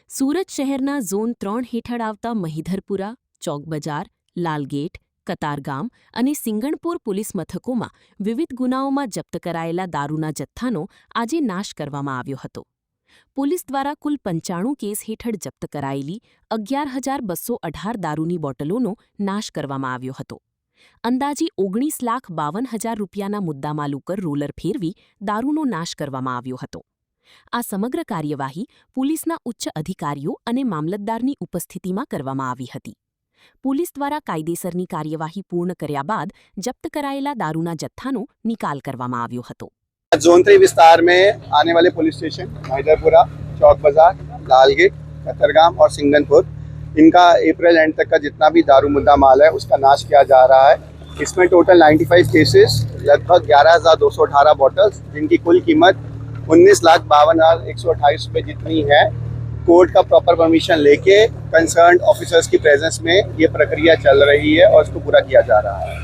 સુરત શહેરના ઝોન 3 હેઠળ આવતા મહિધરપુરા, ચોકબજાર, લાલગેટ, કતારગામ અને સિંગણપુર પોલીસ મથકોમાં વિવિધ ગુનાઓમાં જપ્ત કરાયેલા દારૂના જથ્થાનો આજે નાશ કરવામાં આવ્યો હતો. પોલીસ દ્વારા કુલ 95 કેસ હેઠળ જપ્ત કરાયેલી 11,218 દારૂની બોટલોનો નાશ કરવામાં આવ્યો હતો. અંદાજી 19,52,000 રૂપિયાના મુદ્દામાલ ઉપર રોલર ફેરવી દારૂનો નાશ કરવામાં આવ્યો હતો. આ સમગ્ર કાર્યવાહી પોલીસના ઉચ્ચ અધિકારીઓ અને મામલતદારની ઉપસ્થિતિમાં કરવામાં આવી હતી. પોલીસ દ્વારા કાયદેસરની કાર્યવાહી પૂર્ણ કર્યા બાદ જપ્ત कराયેલા દારૂના જથ્થાનો નિકાલ કરવામાં આવ્યો હતો. जोन 3 विस्तार में आने वाले पुलिस स्टेशन महिदरपुरा, चौक बाजार, लालगेट, कतरगाम और सिंगनपुर, इनका अप्रैल एंड तक का जितना भी दारू मुद्दा माल है उसका नाश किया जा रहा है. इसमें टोटल 95 केसेस, लगभग 11,218 बॉटल्स, जिनकी कुल कीमत 19,52,128 रुपये जितनी है. कोर्ट का प्रॉपर परमिशन लेके कंसर्न्ड ऑफिसर्स की प्रेजेंस में ये प्रक्रिया चल रही है और इसको पूरा किया जा रहा है.